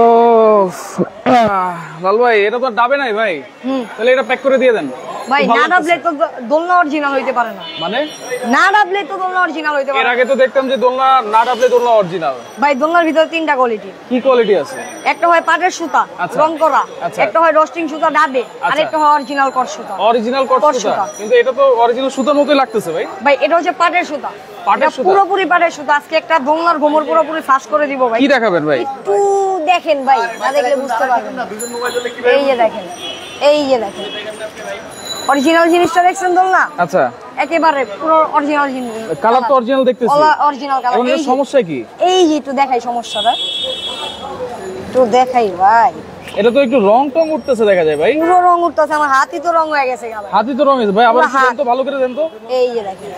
ও লাল ভাই, এটা তো ডাবে নাই ভাই। তাহলে এটা প্যাক করে দিয়ে দেন ভাই। না ডাবলে তো দোলনা অরিজিনাল হইতে পারে না। মানে না ডাবলে তো দোলনা অরিজিনাল হইতে পারে। এর আগে তো দেখতাম যে দোলনা না ডাবলে দোলনা অরিজিনাল। ভাই দোলনার ভিতরে তিনটা কোয়ালিটি। কি কোয়ালিটি আছে? একটা হয় পাটের সুতা রং করা, একটা হয় রোস্টিং সুতা ডাবে, আর একটা হয় অরিজিনাল কট সুতা। অরিজিনাল কট সুতা, কিন্তু এটা তো অরিজিনাল সুতার মতোই লাগতেছে ভাই। ভাই এটা হচ্ছে পাটের সুতা। পাটের সুতা, পুরোপুরি পাটের সুতা। আজকে একটা দোলনার গোমর পুরোপুরি ফাঁস করে দিব ভাই। কি দেখাবেন ভাই? একটু দেখেন ভাই, না দেখলে বুঝতে পারবেন না। এই যে দেখেন, এই যে দেখেন অরিজিনাল জিনিসটা দেখছেন দোলনা? আচ্ছা, একেবারে পুরো অরিজিনাল জিনিস। কালার তো অরিজিনাল দেখতেছি। Original colour. এর সমস্যা কি? এই যে একটু দেখাই সমস্যাটা, একটু দেখাই ভাই। এটা তো একটু রং টং উঠতেছে দেখা যায় ভাই। পুরো রং উঠতেছে, আমার হাতই তো রং হয়ে গেছে। হাতই তো রং হয়েছে ভাই। আবার দেন তো, ভালো করে দেন তো। এই যে দেখেন,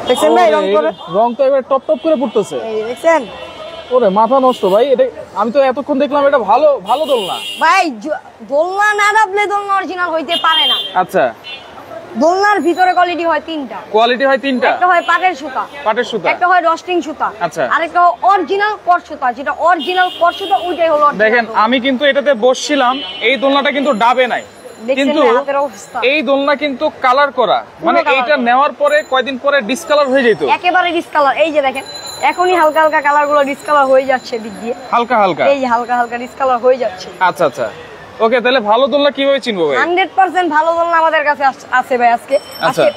দেখছেন ভাই রং করে? রং তো এবার টপ টপ করে পড়তেছে। এই দেখছেন? ওরে মাথা নষ্ট ভাই। এটা আমি তো এতক্ষণ দেখলাম এটা ভালো ভালো দোলনা। ভাই দোলনা না ডাবলে দোলনা অরিজিনাল হইতে পারে না। আচ্ছা, দোলনার ভিতরে কোয়ালিটি হয় তিনটা। কোয়ালিটি হয় তিনটা। একটা হয় পাটের সুতা, পাটের সুতা। একটা হয় রোস্টিং সুতা, আচ্ছা, আর একটা অরিজিনাল কট সুতা। যেটা অরিজিনাল কট সুতা ওইটাই হলো। দেখেন আমি কিন্তু এটাতে বসছিলাম, এই দোলনাটা কিন্তু ডাবে নাই, কিন্তু এই দোলনা কিন্তু কালার করা। মানে এইটা নেওয়ার পরে কয়দিন পরে ডিসকালার হয়ে যেত, একেবারে ডিসকালার। এই যে দেখেন এখনই হালকা হালকা কালার গুলো ডিসকালার হয়ে যাচ্ছে দিক দিয়ে, হালকা হালকা। এই যে হালকা হালকা ডিসকালার হয়ে যাচ্ছে। আচ্ছা আচ্ছা, ওকে। তাহলে ভালো দোলনা কিভাবে চিনবো ভাই? 100% ভালো দোলনা আমাদের কাছে আছে ভাই। আজকে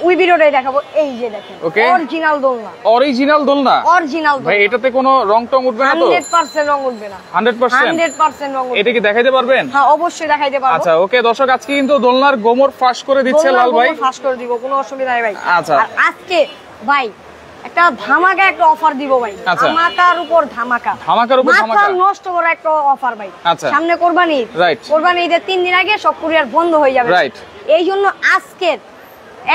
ওই ভিডিওটাই দেখাবো। এই যে দেখেন অরিজিনাল দোলনা। অরিজিনাল দোলনা, অরিজিনাল ভাই। এটাতে কোনো রং টং উঠবে না তো? 100% রং উঠবে না। 100% রং উঠবে। এটা কি দেখাইতে পারবেন? হ্যাঁ অবশ্যই দেখাইতে পারবো। আচ্ছা ওকে দর্শক, আজকে কিন্তু দোলনার গোমর ফাঁস করে দিচ্ছে লাল ভাই। ফাঁস করে দিব, কোনো অসুবিধা নাই ভাই। আচ্ছা, আর আজকে ভাই একটা ধামাকা একটা অফার দিব ভাই। ধামাকার উপর ধামাকা, ধামাকার উপর ধামাকা, মাথা নষ্ট করা একটা অফার ভাই। সামনে কোরবানি, কোরবানি ঈদের 3 দিন আগে সব কুরিয়ার বন্ধ হয়ে যাবে। এই জন্য আজকের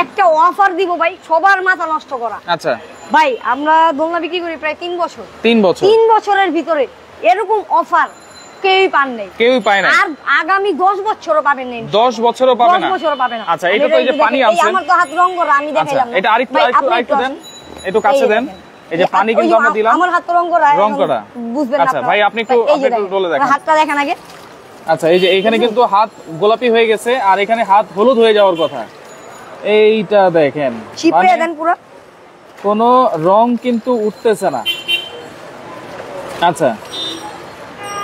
একটা অফার দিব ভাই, সবার মাথা নষ্ট করা। আচ্ছা ভাই আমরা দোলনা বিক্রি করি প্রায় 3 বছর। 3 বছরের ভিতরে এরকম অফার কেউই পান নাই, কেউই পায় না। আর আগামী 10 বছরও পাবেন না। 10 বছরও পাবেন না। 10 বছরও পাবেন না। আচ্ছা, এটা তো এই যে পানি আনছেন, আমার তো হাত রং করা, আমি দেখাইলাম। এটা আরেকটু দেন, একটু কাছে দেন। এই যে পানি কিন্তু আমরা দিলাম, আমার হাত রং করা, বুঝবেন না। আচ্ছা ভাই, আপনি একটু রোলে দেখেন, হাতটা দেখেন আগে। আচ্ছা, এই যে এইখানে কিন্তু হাত গোলাপি হয়ে গেছে, আর এখানে হাত হলুদ হয়ে যাওয়ার কথা। এইটা দেখেন, চিপে দেন পুরো, কোনো রং কিন্তু উঠতেছে না। আচ্ছা,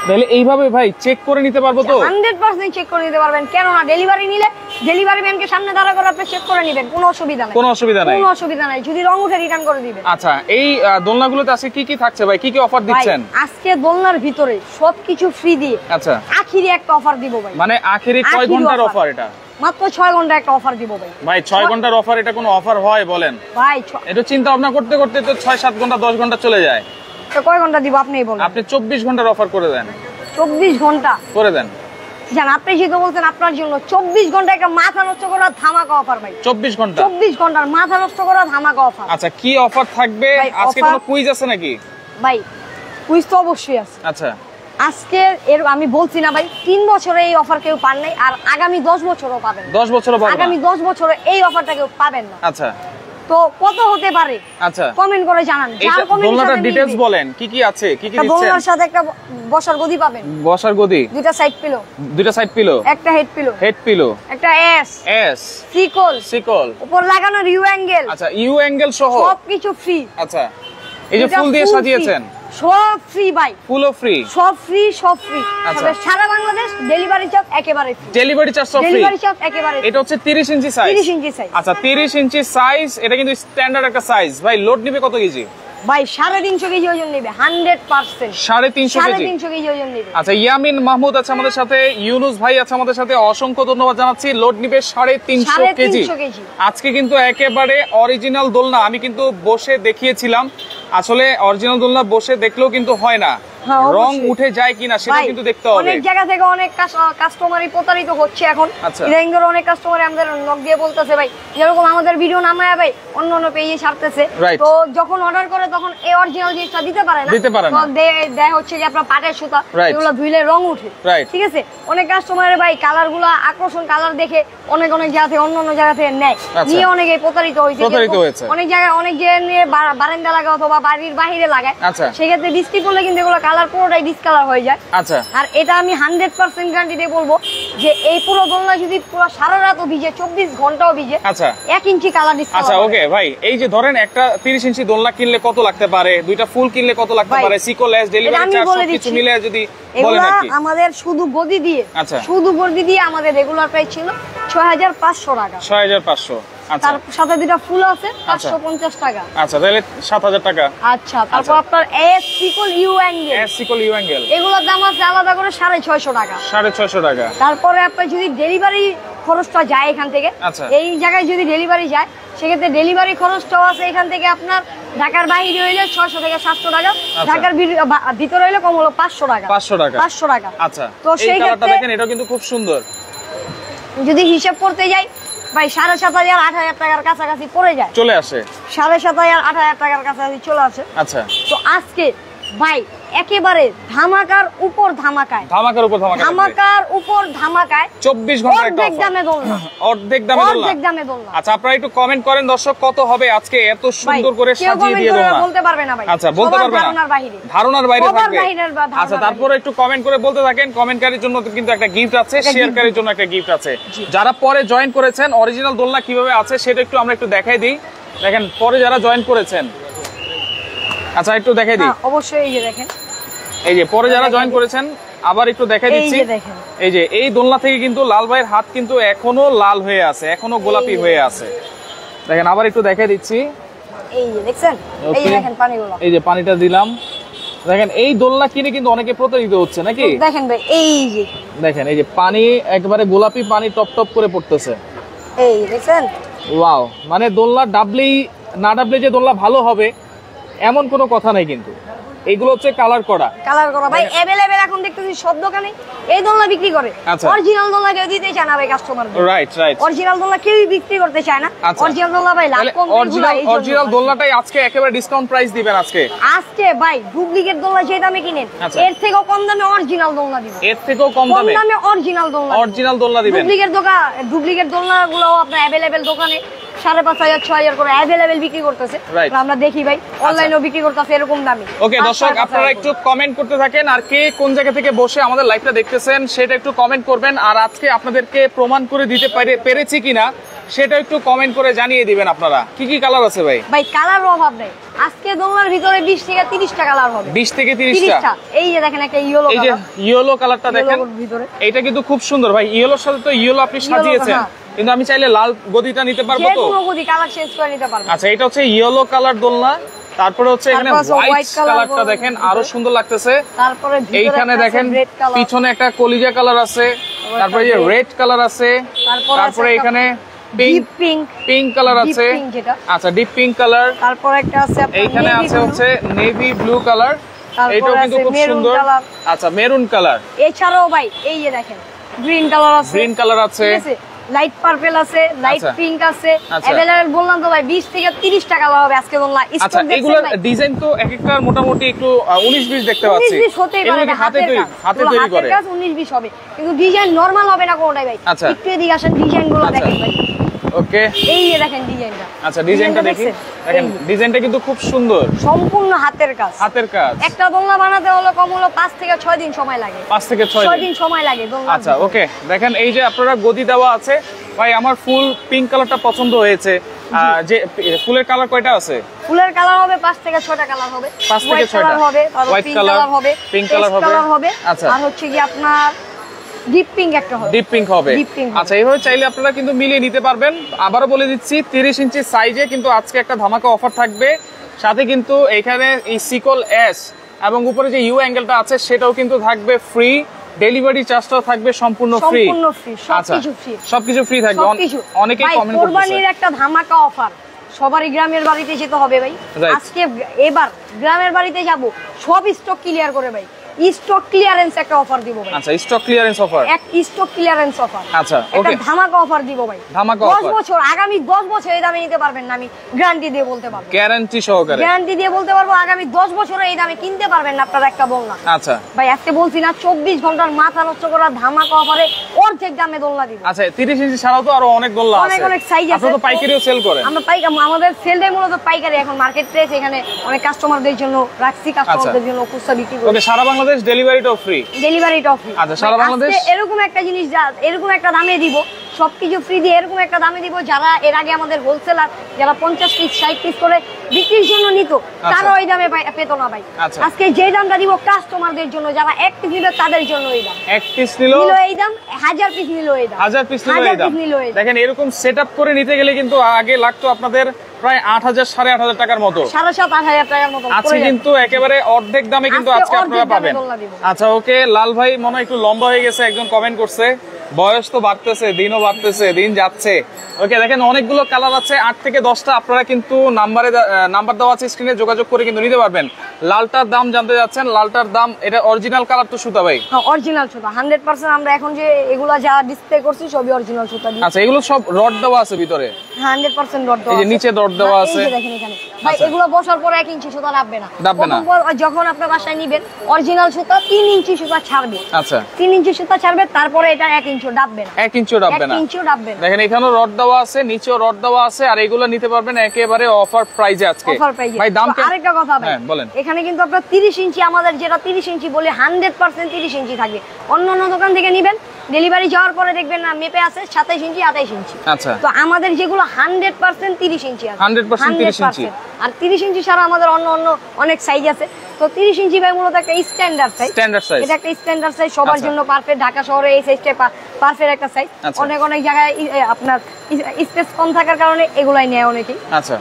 তাহলে এইভাবে ভাই চেক করে নিতে পারবো তো? 100% চেক করে নিতে পারবেন। কেন না, ডেলিভারি নিলে ডেলিভারি ম্যানকে সামনে দাঁড়া করে আপনি চেক করে নেবেন, কোনো অসুবিধা নাই। কোনো অসুবিধা নাই, কোনো অসুবিধা নাই। যদি রং উঠে রিটার্ন করে দিবেন। আচ্ছা, এই দোলনাগুলোতে আজকে কি কি থাকছে ভাই? কি কি অফার দিচ্ছেন? আজকে দোলনার ভিতরে সবকিছু ফ্রি দিয়ে আচ্ছা আখিরি একটা অফার দিব ভাই। মানে আখিরি কয় ঘন্টার অফার এটা? মাত্র 6 ঘন্টা একটা অফার দিব ভাই। ভাই 6 ঘন্টার অফার, এটা কোনো অফার হয় বলেন ভাই? এটা চিন্তা ভাবনা করতে করতে তো 6-7 ঘন্টা 10 ঘন্টা চলে যায়। তো কয় ঘন্টা দিব আপনিই বলেন? আপনি 24 ঘন্টার অফার করে দেন। 24 ঘন্টা করে দেন। জান আপনি যেটা বলছেন আপনার জন্য 24 ঘন্টা একটা মাথা নষ্ট করা ধামাকা অফার ভাই। 24 ঘন্টা, 24 ঘন্টার মাথা নষ্ট করা ধামাকা অফার। আচ্ছা, কি অফার থাকবে আজকে? কোনো কুইজ আছে নাকি ভাই? কুইজ তো অবশ্যই আছে। আচ্ছা, আজকে আমি বলছি না ভাই, 3 বছরে এই অফার কেউ পান নাই, আর আগামী 10 বছরও পাবেন। 10 বছরও পাবেন। আগামী 10 বছরে এই অফারটা কেউ পাবেন না। আচ্ছা, তো কত হতে পারে? আচ্ছা, কমেন্ট করে জানান। দোলনাটার ডিটেইলস বলেন, কি কি আছে, কি কি দিচ্ছেন? দোলনার সাথে একটা বসার গদি পাবেন। বসার গদি, দুইটা সাইড পিলো, দুইটা সাইড পিলো, একটা হেড পিলো, হেড পিলো, একটা এস সিকল, উপর লাগানো ইউ অ্যাঙ্গেল। আচ্ছা, ইউ অ্যাঙ্গেল সহ সবকিছু ফ্রি। আচ্ছা, এই যে ফুল দিয়ে সাজিয়েছেন, সব ফ্রি ভাই। ফুলও ফ্রি, সব ফ্রি, সব ফ্রি। তবে সারা বাংলাদেশ ডেলিভারি চার্জ একেবারে ফ্রি। ডেলিভারি চার্জ সব ফ্রি, ডেলিভারি চার্জ একেবারে। এটা হচ্ছে 30 ইঞ্চি সাইজ। 30 ইঞ্চি সাইজ। আচ্ছা, 30 ইঞ্চি সাইজ, এটা কিন্তু স্ট্যান্ডার্ড একটা সাইজ। ভাই লোড নিবে কত কেজি? ভাই 350 কেজি ওজন নেবে 100%। 350 কেজি ওজন নেবে। আচ্ছা, ইয়ামিন মাহমুদ আছে আমাদের সাথে, ইউনুস ভাই আছে আমাদের সাথে, অসংখ্য ধন্যবাদ জানাচ্ছি। লোড নিবে 350 কেজি। আজকে কিন্তু একেবারে অরিজিনাল দোলনা, আমি কিন্তু বসে দেখিয়েছিলাম। আসলে অরিজিনাল দোলনা বসে দেখলেও কিন্তু হয় না, রং উঠে যায় কিনা সেটা কিন্তু দেখতে হবে। অনেক জায়গা থেকে অনেক কাস্টমারই প্রতারিত হচ্ছে এখন। ইদানিং ধরে অনেক কাস্টমার আমাদের নক দিয়ে বলতেছে ভাই যেরকম আমাদের ভিডিও নামায় ভাই অন্য অন্য পেজে ছাড়তেছে, তো যখন অর্ডার করে তখন এই অরিজিনাল জিনিসটা দিতে পারে না, দেয় হচ্ছে যে আপনার পাটের সুতা, এগুলো ধুইলে রং উঠে। ঠিক আছে, অনেক কাস্টমারের ভাই কালার গুলা আকর্ষণ কালার দেখে অনেক জায়গা থেকে অন্য জায়গা থেকে নেয়, নিয়ে অনেকে প্রতারিত হয়েছে। অনেক জায়গায় অনেক জায়গায় নিয়ে বারান্দা লাগায় অথবা বাড়ির বাহিরে লাগায়, সেক্ষেত্রে বৃষ্টি পড়লে কিন্তু এগুলো কালার পুরোটাই ডিসকালার হয়ে যায়। আর এটা আমি 100% গ্যারান্টি দিয়ে বলবো যে এই পুরো দোলনা যদি পুরো সারা রাতও ভিজে 24 ঘন্টাও ভিজে 1 ইঞ্চি কালার ডিসকালার। আচ্ছা ওকে ভাই, এই যে ধরেন একটা 30 ইঞ্চি দোলনা কিনলে কত লাগতে পারে, দুইটা ফুল কিনলে কত লাগতে পারে, সিকো লেস ডেলিভারি চার্জ সব কিছু মিলে যদি বলেন আর কি। আমাদের শুধু গদি দিয়ে আমাদের রেগুলার প্রাইস ছিল 6500 টাকা। 6500। আচ্ছা, তার সাথে দুটো ফুল আছে 550 টাকা। আচ্ছা, তাহলে 7000 টাকা। আচ্ছা, তারপর আপনার এস সিকল ইউ অ্যাঙ্গেল এগুলোর দাম আছে আলাদা করে 650 টাকা। 650 টাকা। তারপরে আপনার যদি ডেলিভারি খরচটা যায় এখান থেকে, এই জায়গায় যদি ডেলিভারি যায় সেক্ষেত্রে ডেলিভারি খরচটাও আছে এখান থেকে আপনার ঢাকার বাইরে হইলে 600 থেকে 700 টাকা, ঢাকার ভিতরে হইলে কম হলো 500 টাকা। 500 টাকা। আচ্ছা, তো সেই কালারটা দেখেন, এটা কিন্তু খুব সুন্দর। যদি হিসাব করতে যাই ভাই 7500 8000 টাকার কাছাকাছি পড়ে যায়, চলে আসে 7500 8000 টাকার কাছাকাছি চলে আসে। আচ্ছা, তো আজকে ভাই একেবারে ধামাকার উপর ধামাকায় 24 ঘন্টা অর্ধেক দামে দোলনা। আচ্ছা, আপনারা একটু কমেন্ট করেন দর্শক কত হবে আজকে এত সুন্দর করে সাজিয়ে দিয়ে দোলনা। বলতে পারবে না ভাই। আচ্ছা, বলতে পারবে না, ধারণার বাইরে থাকবে। আচ্ছা, তারপরে একটু কমেন্ট করে বলতে থাকেন। কমেন্টকারীর জন্য কিন্তু একটা গিফট আছে, শেয়ারকারীর জন্য একটা গিফট আছে। যারা পরে জয়েন করেছেন অরিজিনাল দোলনা কিভাবে আছে সেটা একটু আমরা একটু দেখাই দিই। দেখেন পরে যারা জয়েন করেছেন, আচ্ছা একটু দেখাই দিই। অবশ্যই এই যে দেখেন, এই যে পরে যারা জয়েন করেছেন আবার একটু দেখাই দিচ্ছি। এই যে এই দোলনা থেকে কিন্তু লাল ভাইয়ের হাত কিন্তু এখনো লাল হয়ে আছে, এখনো গোলাপি হয়ে আছে। দেখেন আবার একটু দেখাই দিচ্ছি। এই যে দেখছেন, এই যে দেখেন পানিগুলো, এই যে পানিটা দিলাম। দেখেন এই দোলনা কিনে কিন্তু অনেকে প্রতারিত হচ্ছে নাকি। দেখেন ভাই, এই যে দেখেন, এই যে পানি একেবারে গোলাপি পানি টপ টপ করে পড়তেছে। এই দেখছেন, ওয়াও, মানে দোলনা ডাবলেই না ডাবলে যে দোলনা ভালো হবে এমন কোনো কথা নাই, কিন্তু এগুলো হচ্ছে কালার করা ভাই। अवेलेबल এখন দেখতেছি সব দোকানে এই দোলনা বিক্রি করে। অরিজিনাল দোলনা কেউ দিতে চায় না ভাই কাস্টমার। রাইট। অরিজিনাল দোলনা কেউ বিক্রি করতে চায় না। অরিজিনাল দোলনা ভাই লাভ কম। অরিজিনাল দোলনাটাই আজকে একেবারে ডিসকাউন্ট প্রাইস দিবেন আজকে ভাই। ডুপ্লিকেট দোলনা যে দামে কিনেন এর থেকেও কম দামে অরিজিনাল দোলনা দিবেন। এর থেকেও কম দামে অরিজিনাল দোলনা দিবেন। ডুপ্লিকেট দোলনাগুলো আপনার अवेलेबल দোকানে 5500 6000 করে अवेलेबल বিক্রি করতেছে। আমরা দেখি ভাই অনলাইনেও বিক্রি করতেছে এরকম দামে। ওকে দর্শক, আপনারা একটু কমেন্ট করতে থাকেন, আর কে কোন জায়গা থেকে বসে আমাদের লাইভটা দেখতেছেন সেটা একটু কমেন্ট করবেন। আর আজকে আপনাদেরকে প্রমাণ করে দিতে পেরেছি কিনা সেটা একটু কমেন্ট করে জানিয়ে দিবেন। আপনারা কি কি কালার আছে ভাই? ভাই কালার অভাব নাই, আজকে দোলনার ভিতরে 20 থেকে 30টা কালার হবে। 20 থেকে 30টা। এই যে দেখেন একটা ইয়েলো কালার, এই যে ইয়েলো কালারটা দেখেন, এটা কিন্তু খুব সুন্দর ভাই। ইয়েলোর সাথে তো ইয়েলো আপনি সাজিয়েছেন, কিন্তু আমি চাইলে লাল গদিটা নিতে পারবো তো? যে কোনো গদি কালার চেঞ্জ করে নিতে পারবো। আচ্ছা, এটা হচ্ছে ইয়েলো কালার দোলনা। তারপরে হচ্ছে এখানে হোয়াইট কালারটা দেখেন আরো সুন্দর লাগতেছে। তারপরে এইখানে দেখেন পিছনে একটা কলিজা কালার আছে, তারপরে যে রেড কালার আছে, তারপরে এখানে পিঙ্ক কালার আছে। আচ্ছা, ডিপ পিঙ্ক কালার। তারপর একটা আছে এইখানে আছে হচ্ছে নেভি ব্লু কালার, এটাও কিন্তু খুব সুন্দর। আচ্ছা, মেরুন কালার। এছাড়াও ভাই এই যে দেখেন গ্রিন কালার আছে, লাইট পার্পল আছে, লাইট পিঙ্ক আছে। अवेलेबल বললাম তো ভাই 20 থেকে 30 টাকা হবে আজকে দোলনা। আচ্ছা, এগুলোর ডিজাইন তো একটার মোটামুটি একটু 19-20 দেখতে পাচ্ছি। এগুলো হাতে তৈরি করে 19-20 হবে, কিন্তু ডিজাইন নরমাল হবে না কোনটাই ভাই। একটু এদিকে আসেন, ডিজাইনগুলো দেখেন ভাই। ওকে, এই যে দেখেন ডিজাইনটা। আচ্ছা, ডিজাইনটা দেখি। দেখেন ডিজাইনটা কিন্তু খুব সুন্দর, সম্পূর্ণ হাতের কাজ। একটা দোলনা বানাতে হলো কম হলো 5 থেকে 6 দিন সময় লাগে। 5 থেকে 6 দিন সময় লাগে দোলনা। আচ্ছা, ওকে, দেখেন এই যে আপনারা গদি দেওয়া আছে ভাই। আমার ফুল পিঙ্ক কালারটা পছন্দ হয়েছে। যে ফুলের কালার কয়টা আছে? ফুলের কালার হবে 5 থেকে 6টা কালার হবে। 5 থেকে 6টা হবে, হোয়াইট কালার হবে, পিঙ্ক কালার হবে। আচ্ছা, আর হচ্ছে কি আপনার ডিপ পিঙ্ক একটা হবে। ডিপ পিঙ্ক হবে। আচ্ছা, এইভাবে চাইলে আপনারা কিন্তু মিলিয়ে নিতে পারবেন। আবারও বলে দিচ্ছি 30 ইঞ্চি সাইজে কিন্তু আজকে একটা ধামাকা অফার থাকবে। সাথে কিন্তু এখানে এই সিকল এস এবং উপরে যে ইউ অ্যাঙ্গেলটা আছে সেটাও কিন্তু থাকবে ফ্রি। ডেলিভারি চার্জটাও থাকবে সম্পূর্ণ ফ্রি। সবকিছু ফ্রি থাকবে। অনেকেই কমেন্ট করতেছে কোরবানির একটা ধামাকা অফার, সবারই গ্রামের বাড়িতে যেতে হবে ভাই। আজকে এবার গ্রামের বাড়িতে যাব, সব স্টক ক্লিয়ার করে ভাই, স্টক ক্লিয়ারেন্স একটা অফার দিব ভাই। আচ্ছা, স্টক ক্লিয়ারেন্স অফার, এক স্টক ক্লিয়ারেন্স অফার। আচ্ছা, ওকে, ধামাকা অফার দিব ভাই। ধামাকা অফার 10 বছর, আগামী 10 বছর এই দামে নিতে পারবেন না, আমি গ্যারান্টি দিয়ে বলতে পারবো। গ্যারান্টি সহকারে গ্যারান্টি দিয়ে বলতে পারবো, আগামী 10 বছর এই দামে কিনতে পারবেন না আপনারা একটা দোলনা। আচ্ছা ভাই, আজকে বলছি না 24 ঘন্টার মাথা নষ্ট করা ধামাকা অফারে অর্ধেক দামে দোলনা দিব। আচ্ছা, 30 ইঞ্চি ছাড়াও তো আরো অনেক দোলনা আছে, অনেক অনেক সাইজ আছে। আপনারা তো পাইকারিও সেল করেন? আমরা পাইকারি, আমাদের সেলটাই মূলত পাইকারি। এখন মার্কেট প্রাইস এখানে অনেক কাস্টমারদের জন্য রাখছি, কাস্টমারদের জন্য খুচরা বিক্রি করি। ওকে, সারা বাংলাদেশ ডেলিভারিটাও ফ্রি? ডেলিভারিটাও ফ্রি। আচ্ছা, সারা বাংলাদেশ এরকম একটা জিনিস, এরকম একটা দামে দিব, সবকিছু ফ্রি দিয়ে এরকম একটা দামে দিব, যারা এর আগে আমাদের হোলসেলার যারা 50 পিস 60 পিস করে বিক্রির জন্য নিত, তারা ওই দামে পেত না ভাই। আজকে যে দামটা দিব কাস্টমারদের জন্য, যারা এক পিস নিল তাদের জন্য এই দাম। এক পিস নিল এই দাম, 1000 পিস নিল এই দাম, 1000 পিস নিল এই দাম। দেখেন, এরকম সেটআপ করে নিতে গেলে কিন্তু আগে লাগতো আপনাদের প্রায় 8000 8500 টাকার মতো, 7500 টাকার মতো। আজকে কিন্তু একেবারে অর্ধেক দামে কিন্তু আজকে আপনারা পাবেন। আচ্ছা, ওকে, লাল ভাই মনে হয় একটু লম্বা হয়ে গেছে, একজন কমেন্ট করছে। বয়স তো বাড়তেছে, দিনও বাড়তেছে, দিন যাচ্ছে। ওকে, দেখেন অনেকগুলো কালার আছে, 8 থেকে 10টা। আপনারা কিন্তু নাম্বার দেওয়া আছে স্ক্রিনে, যোগাযোগ করে কিন্তু নিতে পারবেন। লালটার দাম জানতে যাচ্ছেন, লালটার দাম, এটা অরিজিনাল কালার তো সুতা ভাই? হ্যাঁ, অরিজিনাল সুতা 100%। আমরা এখন যে এগুলা যা ডিসপ্লে করছি সবই অরিজিনাল সুতা দিয়ে। আচ্ছা, এগুলো সব রড দেওয়া আছে ভিতরে? 100% রড দেওয়া আছে। এই যে নিচে রড দেওয়া আছে, এই যে দেখেন এখানে ভাই, এগুলো বসার পর 1 ইঞ্চি সুতা নামবে না। যখন আপনি বাসায় নিবেন অরিজিনাল সুতা 3 ইঞ্চি সুতা ছাড়বে। আচ্ছা, 3 ইঞ্চি সুতা ছাড়বে, তারপরে এটা 1 ইঞ্চি ডাববে না। 1 ইঞ্চিও ডাববে না। 1 ইঞ্চিও ডাববে না। দেখেন এখানেও রড দেওয়া আছে, নিচেও রড দেওয়া আছে, আর এগুলো নিতে পারবেন একেবারে অফার প্রাইসে আজকে। অফার প্রাইসে ভাই, দাম আরেকটা কথা ভাই, বলেন। এখানে কিন্তু আপনারা 30 ইঞ্চি, আমাদের যেটা 30 ইঞ্চি বলে 100% 30 ইঞ্চি থাকবে। অন্য দোকান থেকে নিবেন, ডেলিভারি যাওয়ার পরে দেখবেন না মেপে আছে 27 ইঞ্চি 28 ইঞ্চি। আচ্ছা, তো আমাদের যেগুলো 100% 30 ইঞ্চি আছে, 100% 30 ইঞ্চি। আর 30 ইঞ্চি ছাড়া আমাদের অন্য অনেক সাইজ আছে। তো 30 ইঞ্চি ভাই মূলত একটা স্ট্যান্ডার্ড সাইজ। এটা একটা স্ট্যান্ডার্ড সাইজ, সবার জন্য পারফেক্ট। ঢাকা শহরে এই সাইজটা পারফেক্ট একটা সাইজ। অনেক জায়গায় আপনার স্পেস কম থাকার কারণে এগুলাই নেয় অনেকেই। আচ্ছা,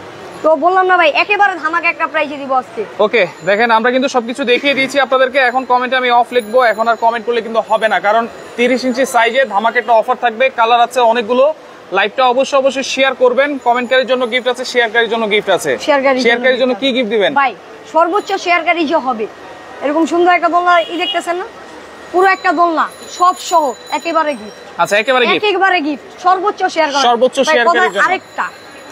তো বললাম না ভাই, একেবারে ধামাকা একটা প্রাইসে দিব আজকে। ওকে, দেখেন আমরা কিন্তু সবকিছু দেখিয়ে দিয়েছি আপনাদেরকে। এখন কমেন্টে আমি অফ লিখবো, এখন আর কমেন্ট করলে কিন্তু হবে না, কারণ 30 ইঞ্চি সাইজে ধামাকা একটা অফার থাকবে। কালার আছে অনেকগুলো। লাইভটা অবশ্যই শেয়ার করবেন। কমেন্টকারীর জন্য গিফট আছে, শেয়ারকারীর জন্য গিফট আছে। শেয়ারকারীর জন্য কি গিফট দিবেন ভাই? সর্বোচ্চ শেয়ারকারী যে হবে এরকম সুন্দর একটা দোলনা দেখতেছেন না, পুরো একটা দোলনা সব সহ একেবারে গিফট। আচ্ছা, একেবারে গিফট, সর্বোচ্চ শেয়ারকারী। সর্বোচ্চ শেয়ারকারীর জন্য আরেকটা,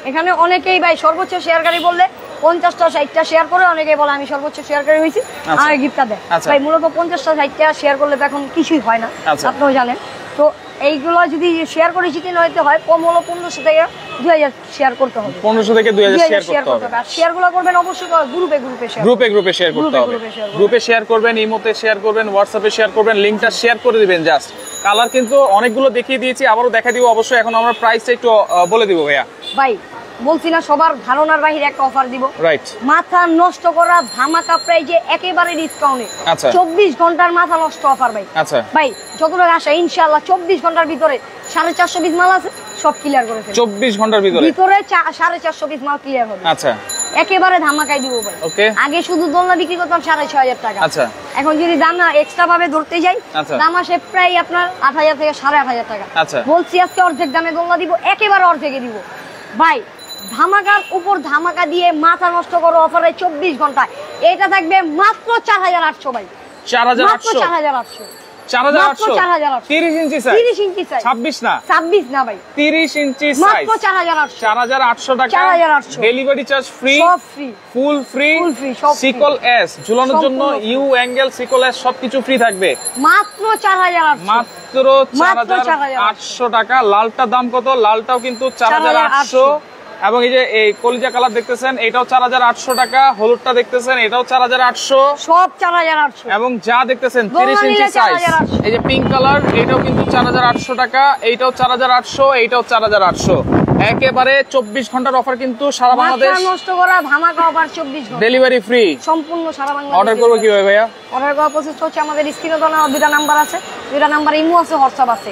এখানে অনেকেই ভাই সর্বোচ্চ শেয়ারকারী বললে 50টা 60টা শেয়ার করে, অনেকেই বলে আমি সর্বোচ্চ শেয়ারকারী হয়েছি, আর গিফটটা দেয়। ভাই মূলত 50টা 60টা শেয়ার করলে তো এখন কিছুই হয় না, আপনারা জানেন। তো এইগুলো যদি শেয়ার করে জিতে নিতে হয়, কম হলো 1500 থেকে 2000 শেয়ার করতে হবে। 1500 থেকে 2000 শেয়ার করতে হবে। আর শেয়ারগুলো করবেন অবশ্যই গ্রুপে শেয়ার, গ্রুপে শেয়ার করতে হবে। গ্রুপে শেয়ার করবেন, ইমোতে শেয়ার করবেন, হোয়াটসঅ্যাপে শেয়ার করবেন, লিংকটা শেয়ার করে দিবেন জাস্ট। কালার কিন্তু অনেকগুলো দেখিয়ে দিয়েছি, আবারও দেখা দিব অবশ্যই। এখন আমরা প্রাইসটা একটু বলে দিব ভাইয়া। ভাই বলছি না, সবার ধারণার বাইরে একটা অফার দিব। রাইট, মাথা নষ্ট করা ধামাকা প্রাইজে একেবারে ডিসকাউন্টে। আচ্ছা, 24 ঘন্টার মাথা নষ্ট অফার ভাই। আচ্ছা ভাই, যতটুকু আশা ইনশাআল্লাহ 24 ঘন্টার ভিতরে 450 পিস মাল আছে, সব ক্লিয়ার করে ফেলব। 24 ঘন্টার ভিতরে 450 পিস মাল ক্লিয়ার হবে। আচ্ছা, একেবারে ধামাকাই দিব ভাই। ওকে, আগে শুধু দোলনা বিক্রি করতাম 6500 টাকা। আচ্ছা, এখন যদি দাম না এক্সট্রা ভাবে ধরতে যাই, দাম আসে প্রায় আপনার 8000 থেকে 8500 টাকা। আচ্ছা, বলছি আজকে অর্ধেক দামে দোলনা দিব, একেবারে অর্ধেকে দিব ভাই। ধামাকার উপর ধামাকা দিয়ে মাথা নষ্ট করো অফারে 24 ঘন্টায়। এটা থাকবে মাত্র 4800 ভাই। 4800, 4800, 4800, 30 ইঞ্চি সাইজ, 30 ইঞ্চি সাইজ, 26 না ভাই, 30 ইঞ্চি সাইজ, মাত্র 4800 টাকা। 4800, ডেলিভারি চার্জ ফ্রি, সব ফ্রি, ফুল ফ্রি, সিকল এস ঝুলানোর জন্য ইউ অ্যাঙ্গেল সিকল এস সবকিছু ফ্রি থাকবে। মাত্র 4800, মাত্র 4800 টাকা। লালটার দাম কত? লালটাও কিন্তু 4800। এবং এই যে এই কলিজা কালার দেখতেছেন, এটাও 4800 টাকা। হলুদটা দেখতেছেন, এটাও 4800, সব 4800। এবং যা দেখতেছেন 30 ইঞ্চি সাইজ, এই যে পিঙ্ক কালার, এটাও কিন্তু 4800 টাকা। এইটাও 4800, এইটাও 4800। একেবারে 24 ঘন্টার অফার কিন্তু সারা বাংলাদেশ নষ্ট করা ধামাকা অফার। 24 ঘন্টা ডেলিভারি ফ্রি, সম্পূর্ণ সারা বাংলাদেশ। অর্ডার করব কিভাবে ভাইয়া? অর্ডার করার প্রসেস হচ্ছে আমাদের স্ক্রিনে দেওয়া দুটো নাম্বার আছে, দুটো নাম্বার ইমো আছে, হোয়াটসঅ্যাপ আছে।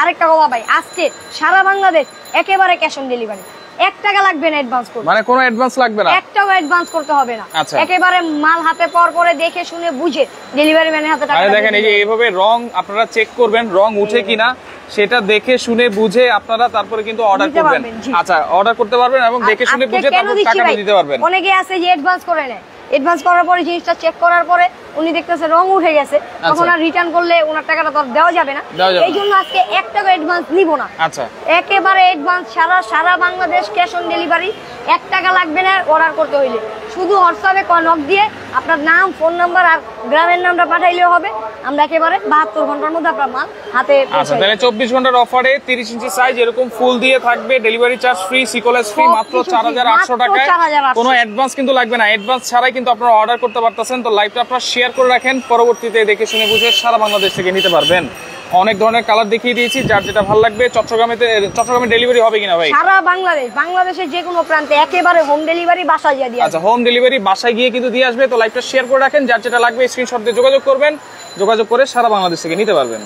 আরেকটা কথা ভাই, আজকে সারা বাংলাদেশ একেবারে ক্যাশ অন ডেলিভারি। 1 টাকা লাগবে না অ্যাডভান্স করতে, মানে কোনো অ্যাডভান্স লাগবে না, 1 টাকা অ্যাডভান্স করতে হবে না। একেবারে মাল হাতে পাওয়ার পরে দেখে শুনে বুঝে ডেলিভারি ম্যানের হাতে টাকা। দেখেন এই যে এইভাবে রং আপনারা চেক করবেন, রং উঠে কিনা সেটা দেখে শুনে বুঝে আপনারা তারপরে কিন্তু অর্ডার করবেন। আচ্ছা, অর্ডার করতে পারবেন এবং দেখে শুনে বুঝে তারপর টাকাটা দিতে পারবেন। অনেকে আছে যে অ্যাডভান্স করে নেয়, অ্যাডভান্স করার পরে জিনিসটা চেক করার পরে উনি দেখতেছে রং উঠে গেছে, তখন আর রিটার্ন করলে ওনার টাকাটা তো দেওয়া যাবে না। এই জন্য আজকে 1 টাকা অ্যাডভান্স নিব না। আচ্ছা, একেবারে অ্যাডভান্স সারা বাংলাদেশ ক্যাশ অন ডেলিভারি, 1 টাকা লাগবে না অর্ডার করতে হইলে। শুধু হোয়াটসঅ্যাপে নক দিয়ে আপনার নাম, ফোন নাম্বার আর গ্রামের নামটা পাঠাইলেও হবে। আমরা একেবারে 72 ঘন্টার মধ্যে আপনার মাল হাতে পৌঁছে দেব। আচ্ছা, তাহলে 24 ঘন্টার অফারে 30 ইঞ্চি সাইজ এরকম ফুল দিয়ে থাকবে, ডেলিভারি চার্জ ফ্রি, সিকোলেস ফ্রি, মাত্র 4800 টাকায়। কোনো অ্যাডভান্স কিন্তু লাগবে না, অ্যাডভান্স ছাড়াই কিন্তু আপনারা অর্ডার করতে পারতেছেন। তো লাইভটা আপনারা শেয়ার করে রাখেন, পরবর্তীতে দেখে শুনে বুঝে সারা বাংলাদেশ থেকে নিতে পারবেন। অনেক ধরনের কালার দেখিয়ে দিয়েছি, যার যেটা ভালো লাগবে। চট্টগ্রামে ডেলিভারি হবে কিনা ভাই? সারা বাংলাদেশের যে কোনো প্রান্তে একেবারে হোম ডেলিভারি বাসায় গিয়ে দিয়ে। আচ্ছা, হোম ডেলিভারি বাসায় গিয়ে কিন্তু দিয়ে আসবে। তো লাইভটা শেয়ার করে রাখেন, যার যেটা লাগবে স্ক্রিনশট দিয়ে যোগাযোগ করবেন, যোগাযোগ করে সারা বাংলাদেশ থেকে নিতে পারবেন।